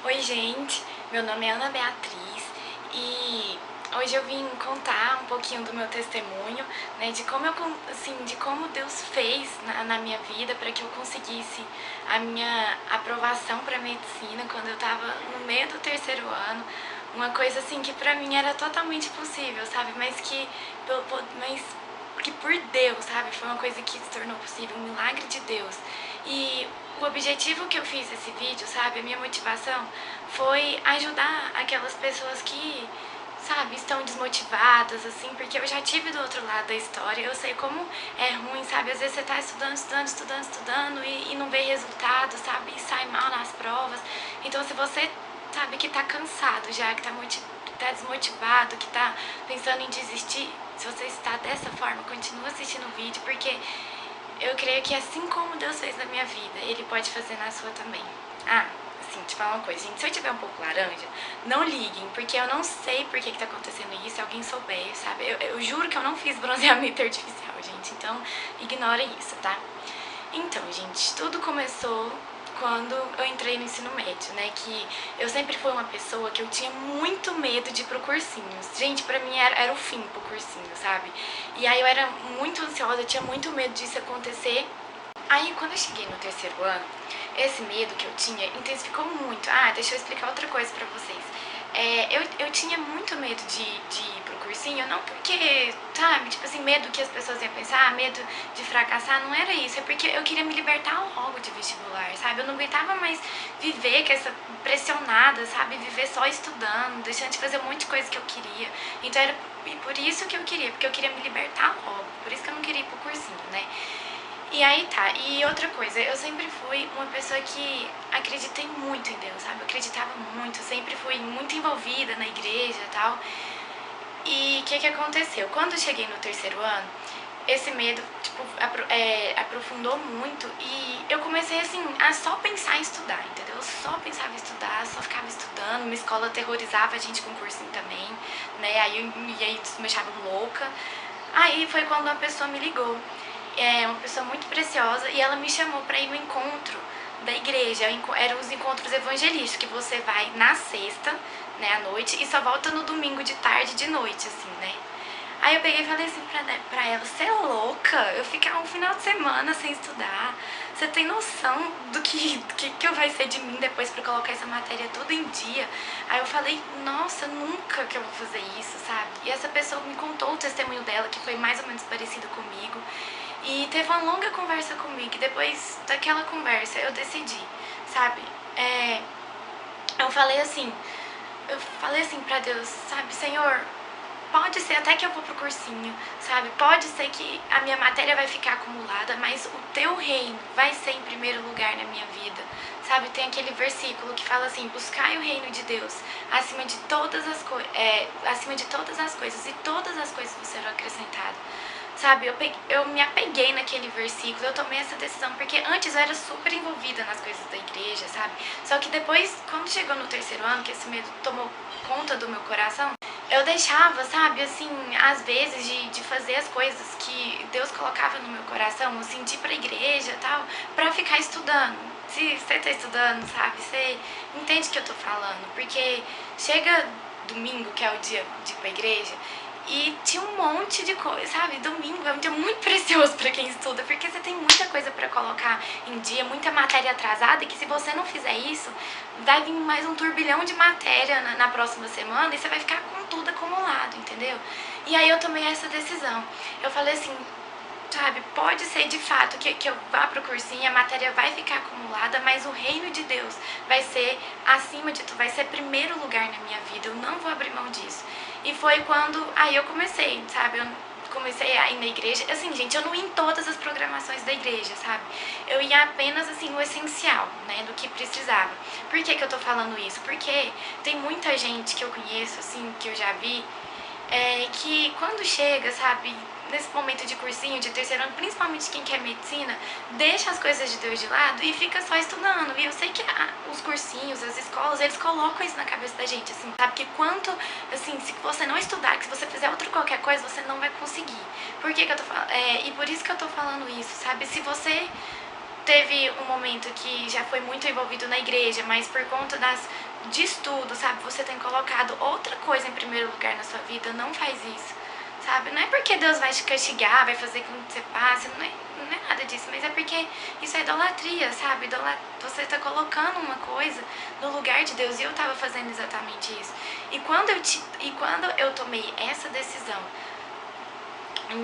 Oi gente, meu nome é Ana Beatriz e hoje eu vim contar um pouquinho do meu testemunho, né, de como de como Deus fez na minha vida para que eu conseguisse a minha aprovação para medicina quando eu estava no meio do terceiro ano, uma coisa assim que para mim era totalmente possível, sabe, mas que por Deus, sabe, foi uma coisa que se tornou possível, um milagre de Deus. E o objetivo que eu fiz esse vídeo, sabe, a minha motivação foi ajudar aquelas pessoas que, sabe, estão desmotivadas, assim, porque eu já tive do outro lado da história, eu sei como é ruim, sabe, às vezes você tá estudando e não vê resultado, sabe, e sai mal nas provas. Então se você sabe que tá cansado já, que tá desmotivado, que tá pensando em desistir, se você está dessa forma, continua assistindo o vídeo, porque eu creio que assim como Deus fez na minha vida, Ele pode fazer na sua também. Ah, assim, te falar uma coisa, gente, se eu tiver um pouco laranja, não liguem, porque eu não sei por que tá acontecendo isso, se alguém souber, sabe? Eu juro que eu não fiz bronzeamento artificial, gente, então ignora isso, tá? Então, gente, tudo começou quando eu entrei no ensino médio, né, que eu sempre fui uma pessoa que eu tinha muito medo de ir pro cursinho. Gente, pra mim era o fim pro cursinho, sabe? E aí eu era muito ansiosa, eu tinha muito medo disso acontecer. Aí quando eu cheguei no terceiro ano, esse medo que eu tinha intensificou muito. Ah, deixa eu explicar outra coisa pra vocês. Eu tinha muito medo de ir pro cursinho, não porque, sabe, tipo assim, medo que as pessoas iam pensar, medo de fracassar, não era isso, é porque eu queria me libertar logo de vestibular, sabe, eu não aguentava mais viver com essa pressionada, sabe, viver só estudando, deixando de fazer um monte de coisa que eu queria, então era por isso que eu queria, porque eu queria me libertar logo, por isso que eu não queria ir pro cursinho, né. E aí tá, e outra coisa, eu sempre fui uma pessoa que acreditei muito em Deus, sabe? Eu acreditava muito, sempre fui muito envolvida na igreja e tal. E o que aconteceu? Quando eu cheguei no terceiro ano, esse medo, tipo, aprofundou muito e eu comecei, assim, a só pensar em estudar, entendeu? Eu só pensava em estudar, só ficava estudando, minha escola aterrorizava a gente com cursinho também, né? Aí isso me achava louca. Aí foi quando uma pessoa me ligou, uma pessoa muito preciosa, e ela me chamou para ir no encontro da igreja. Eram os encontros evangelísticos, que você vai na sexta, né, à noite, e só volta no domingo de tarde e de noite, assim, né. Aí eu peguei e falei assim pra ela, você é louca? Eu ficar um final de semana sem estudar? Você tem noção do que vai ser de mim depois pra colocar essa matéria toda em dia? Aí eu falei, nossa, nunca que eu vou fazer isso, sabe? E essa pessoa me contou o testemunho dela, que foi mais ou menos parecido comigo. E teve uma longa conversa comigo. E depois daquela conversa eu decidi, sabe? Eu falei assim, pra Deus, sabe, Senhor, pode ser até que eu vou pro cursinho, sabe? Pode ser que a minha matéria vai ficar acumulada, mas o teu reino vai ser em primeiro lugar na minha vida, sabe? Tem aquele versículo que fala assim, buscai o reino de Deus acima de todas as coisas, e todas as coisas serão acrescentadas. Sabe, eu me apeguei naquele versículo, eu tomei essa decisão, porque antes eu era super envolvida nas coisas da igreja, sabe? Só que depois, quando chegou no terceiro ano, que esse medo tomou conta do meu coração, eu deixava, sabe, assim, às vezes de fazer as coisas que Deus colocava no meu coração, assim, de ir pra igreja e tal, pra ficar estudando. Se você tá estudando, sabe, você entende o que eu tô falando, porque chega domingo, que é o dia de ir pra igreja, e tinha um monte de coisa, sabe? Domingo é um dia muito precioso pra quem estuda, porque você tem muita coisa pra colocar em dia, muita matéria atrasada, e que se você não fizer isso, vai vir mais um turbilhão de matéria na próxima semana e você vai ficar com tudo acumulado, entendeu? E aí eu tomei essa decisão. Eu falei assim, sabe, pode ser de fato que eu vá pro cursinho, a matéria vai ficar acumulada, mas o reino de Deus vai ser acima de tudo, vai ser primeiro lugar na minha vida, eu não vou abrir mão disso. E foi quando aí eu comecei, sabe, eu comecei a ir na igreja, assim, gente, eu não ia em todas as programações da igreja, sabe, eu ia apenas, assim, o essencial, né, do que precisava. Por que eu tô falando isso? Porque tem muita gente que eu conheço, assim, que eu já vi, que quando chega, sabe, nesse momento de cursinho, de terceiro ano, principalmente quem quer medicina, deixa as coisas de Deus de lado e fica só estudando. E eu sei que os cursinhos, as escolas, eles colocam isso na cabeça da gente, assim, sabe? Que quanto, assim, se você não estudar, que se você fizer outra qualquer coisa, você não vai conseguir. Por que eu tô falando? E por isso que eu tô falando isso, sabe? Se você teve um momento que já foi muito envolvido na igreja, mas por conta de estudo, sabe? Você tem colocado outra coisa em primeiro lugar na sua vida, não faz isso, sabe? Não é porque Deus vai te castigar, vai fazer com que você passe, não é nada disso, mas é porque isso é idolatria, sabe? Você tá colocando uma coisa no lugar de Deus, e eu tava fazendo exatamente isso. E quando eu tomei essa decisão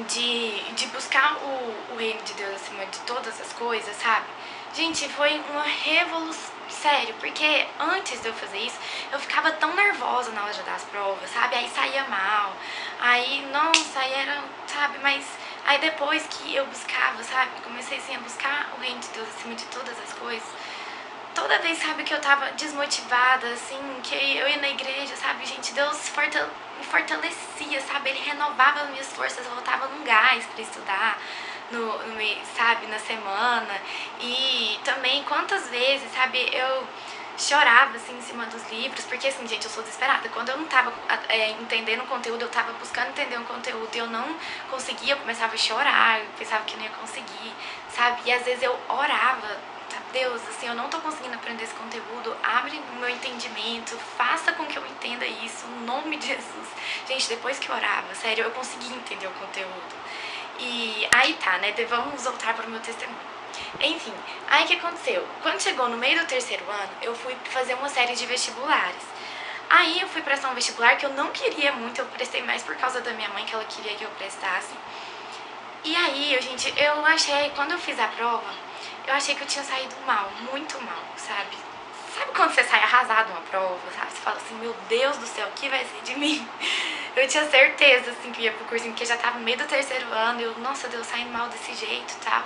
de buscar o reino de Deus acima de todas as coisas, sabe? Gente, foi uma revolução, sério, porque antes de eu fazer isso, eu ficava tão nervosa na hora das provas, sabe? Aí saía mal, aí, nossa, aí era, sabe? Mas aí depois que eu buscava, sabe? Comecei assim a buscar o reino de Deus acima de todas as coisas. Toda vez, sabe, que eu tava desmotivada, assim, que eu ia na igreja, sabe, gente, Deus me fortalecia, sabe, Ele renovava as minhas forças, eu voltava num gás pra estudar, sabe, na semana. E também, quantas vezes, sabe, eu chorava, assim, em cima dos livros, porque, assim, gente, eu sou desesperada. Quando eu não tava entendendo o conteúdo, eu tava buscando entender o conteúdo e eu não conseguia, eu começava a chorar, eu pensava que eu não ia conseguir, sabe, e às vezes eu orava, Deus, assim, eu não tô conseguindo aprender esse conteúdo, abre o meu entendimento, faça com que eu entenda isso, no nome de Jesus. Gente, depois que eu orava, sério, eu consegui entender o conteúdo. E aí tá, né, vamos voltar para o meu testemunho. Enfim, aí o que aconteceu? Quando chegou no meio do terceiro ano, eu fui fazer uma série de vestibulares. Aí eu fui prestar um vestibular que eu não queria muito, eu prestei mais por causa da minha mãe, que ela queria que eu prestasse. E aí, gente, eu achei, quando eu fiz a prova, eu achei que eu tinha saído mal, muito mal, sabe? Sabe quando você sai arrasado numa prova, sabe? Você fala assim, meu Deus do céu, o que vai ser de mim? Eu tinha certeza, assim, que ia pro cursinho, porque já tava no meio do terceiro ano, eu, nossa Deus, saindo mal desse jeito e tal.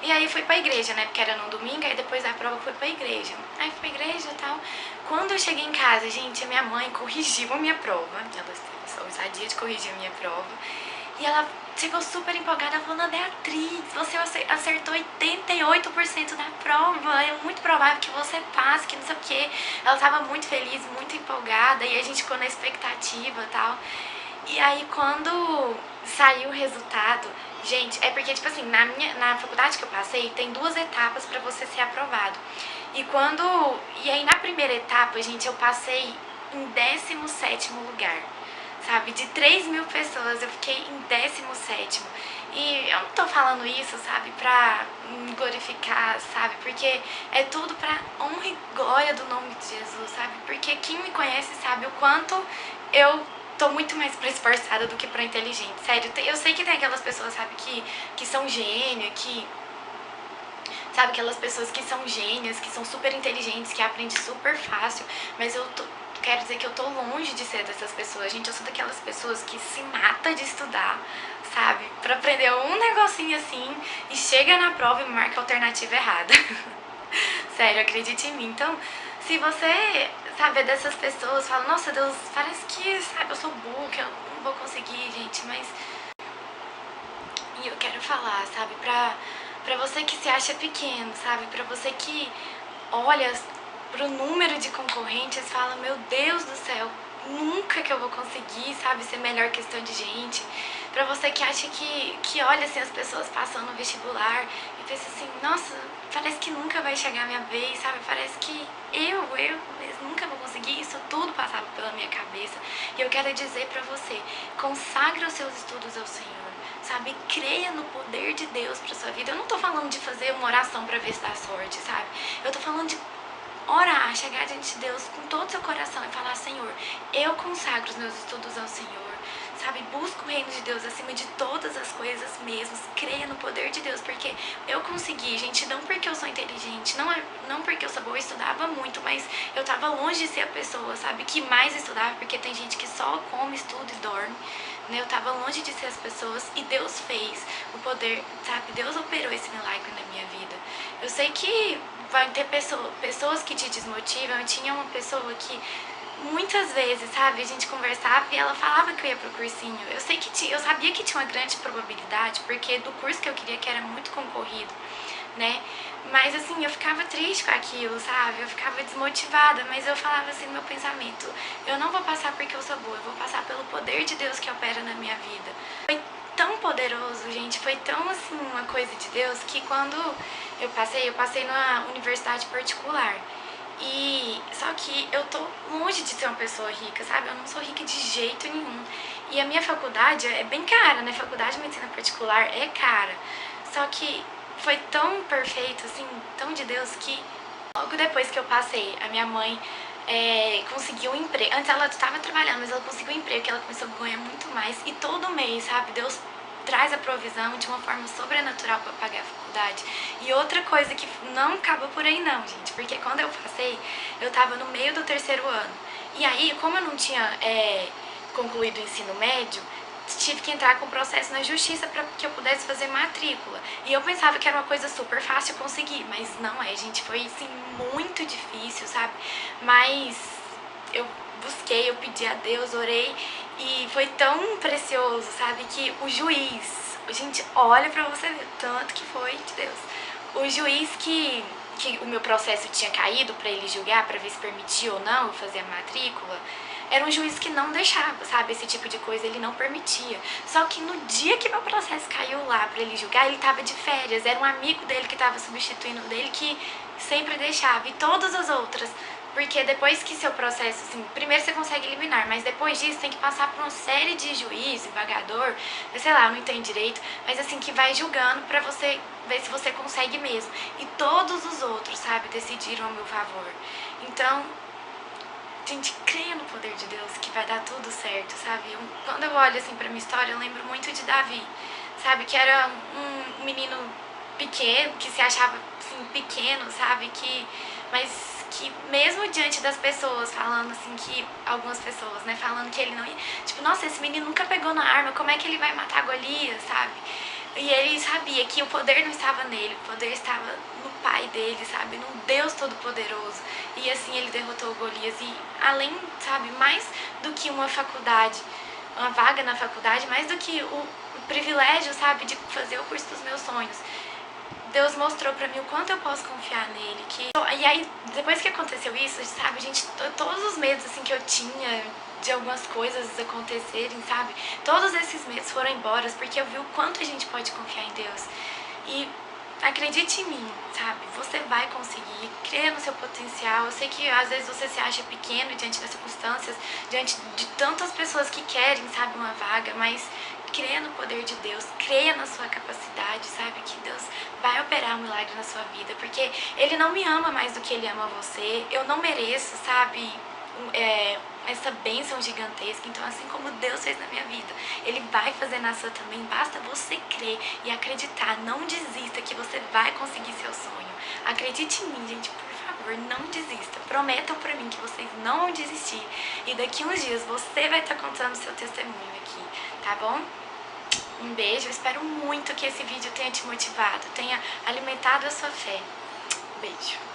E aí fui pra igreja, né, porque era no domingo, aí depois da prova eu fui pra igreja. Aí fui pra igreja e tal. Quando eu cheguei em casa, gente, a minha mãe corrigiu a minha prova, ela teve a ousadia de corrigir a minha prova. E ela chegou super empolgada, falando, Beatriz, você acertou 88% da prova, é muito provável que você passe, que não sei o quê. Ela tava muito feliz, muito empolgada, e a gente ficou na expectativa e tal. E aí quando saiu o resultado, gente, é porque, tipo assim, na faculdade que eu passei, tem 2 etapas pra você ser aprovado. E aí na primeira etapa, gente, eu passei em 17º lugar, sabe? De 3.000 pessoas, eu fiquei em 17º. E eu não tô falando isso, sabe, pra me glorificar, sabe? Porque é tudo pra honra e glória do nome de Jesus, sabe? Porque quem me conhece sabe o quanto eu tô muito mais pra esforçada do que pra inteligente. Sério, eu sei que tem aquelas pessoas, sabe, que são gênio, sabe, aquelas pessoas que são gênias, que são super inteligentes, que aprendem super fácil, mas quero dizer que eu tô longe de ser dessas pessoas, gente. Eu sou daquelas pessoas que se mata de estudar, sabe, pra aprender um negocinho assim e chega na prova e marca a alternativa errada. Sério, acredite em mim. Então, se você, sabe, é dessas pessoas, fala, nossa Deus, parece que, sabe, eu sou burro, que eu não vou conseguir, gente, mas... E eu quero falar, sabe, pra você que se acha pequeno, sabe, pra você que olha pro número de concorrentes e fala, meu Deus do céu, nunca que eu vou conseguir, sabe, ser melhor questão de gente. Pra você que acha que olha assim as pessoas passando no vestibular e pensa assim, nossa, parece que nunca vai chegar a minha vez, sabe, parece que eu nunca vou conseguir, isso tudo passava pela minha cabeça. E eu quero dizer pra você, consagre os seus estudos ao Senhor, sabe, creia no poder de Deus pra sua vida. Eu não tô falando de fazer uma oração pra ver se dá sorte, sabe, eu tô falando de orar, chegar diante de Deus com todo o seu coração e falar, Senhor, eu consagro os meus estudos ao Senhor, sabe, busco o reino de Deus acima de todas as coisas mesmo, creia no poder de Deus, porque eu consegui, gente, não porque eu sou inteligente, não porque eu sou boa, eu estudava muito, mas eu tava longe de ser a pessoa, sabe, que mais estudava, porque tem gente que só come, estuda e dorme, né? Eu tava longe de ser as pessoas e Deus fez o poder, sabe, Deus operou esse milagre na minha vida. Eu sei que vai ter pessoas que te desmotivam. Eu tinha uma pessoa que muitas vezes, sabe, a gente conversava e ela falava que eu ia pro cursinho. Eu sabia que tinha uma grande probabilidade, porque do curso que eu queria, que era muito concorrido, né? Mas assim, eu ficava triste com aquilo, sabe? Eu ficava desmotivada, mas eu falava assim no meu pensamento, eu não vou passar porque eu sou boa, eu vou passar pelo poder de Deus que opera na minha vida. Foi tão poderoso, gente, foi tão assim uma coisa de Deus que quando eu passei numa universidade particular. E só que eu tô longe de ser uma pessoa rica, sabe? Eu não sou rica de jeito nenhum. E a minha faculdade é bem cara, né? Faculdade de medicina particular é cara. Só que foi tão perfeito, assim, tão de Deus, que logo depois que eu passei, a minha mãe conseguiu um emprego. Antes ela estava trabalhando, mas ela conseguiu um emprego que ela começou a ganhar muito mais. E todo mês, sabe, Deus traz a provisão de uma forma sobrenatural para pagar a faculdade. E outra coisa que não acaba por aí não, gente, porque quando eu passei, eu tava no meio do terceiro ano. E aí, como eu não tinha concluído o ensino médio, tive que entrar com processo na justiça para que eu pudesse fazer matrícula. E eu pensava que era uma coisa super fácil conseguir, mas não é, gente. Foi, assim, muito difícil, sabe? Mas eu busquei, eu pedi a Deus, orei, e foi tão precioso, sabe? Que o juiz, gente, olha pra você ver tanto que foi de Deus. O juiz que o meu processo tinha caído pra ele julgar, pra ver se permitia ou não eu fazer a matrícula, era um juiz que não deixava, sabe? Esse tipo de coisa ele não permitia. Só que no dia que meu processo caiu lá pra ele julgar, ele tava de férias. Era um amigo dele que tava substituindo dele que sempre deixava. E todas as outras. Porque depois que seu processo, assim, primeiro você consegue eliminar, mas depois disso tem que passar por uma série de juiz, embargador, sei lá, eu não entendo direito, mas assim, que vai julgando pra você ver se você consegue mesmo. E todos os outros, sabe, decidiram a meu favor. Então, gente, creia no poder de Deus que vai dar tudo certo, sabe? Quando eu olho assim pra minha história, eu lembro muito de Davi, sabe? Que era um menino pequeno, que se achava assim, pequeno, sabe? Mas que mesmo diante das pessoas falando assim, que algumas pessoas, né, falando que ele não ia, tipo, nossa, esse menino nunca pegou na arma, como é que ele vai matar Golias, sabe? E ele sabia que o poder não estava nele, o poder estava no pai dele, sabe? No Deus Todo-Poderoso. E assim ele derrotou o Golias. E além, sabe, mais do que uma faculdade, uma vaga na faculdade, mais do que o privilégio, sabe, de fazer o curso dos meus sonhos, Deus mostrou pra mim o quanto eu posso confiar nele. E aí, depois que aconteceu isso, sabe, gente, todos os medos assim que eu tinha de algumas coisas acontecerem, sabe, todos esses medos foram embora, porque eu vi o quanto a gente pode confiar em Deus. E acredite em mim, sabe, você vai conseguir, creia no seu potencial. Eu sei que às vezes você se acha pequeno diante das circunstâncias, diante de tantas pessoas que querem, sabe, uma vaga, mas creia no poder de Deus, creia na sua capacidade, sabe? Que Deus vai operar um milagre na sua vida, porque Ele não me ama mais do que Ele ama você. Eu não mereço, sabe, essa bênção gigantesca. Então, assim como Deus fez na minha vida, Ele vai fazer na sua também. Basta você crer e acreditar. Não desista que você vai conseguir seu sonho. Acredite em mim, gente, por favor, não desista. Prometam pra mim que vocês não vão desistir. E daqui uns dias você vai estar contando seu testemunho aqui, tá bom? Um beijo, eu espero muito que esse vídeo tenha te motivado, tenha alimentado a sua fé. Beijo.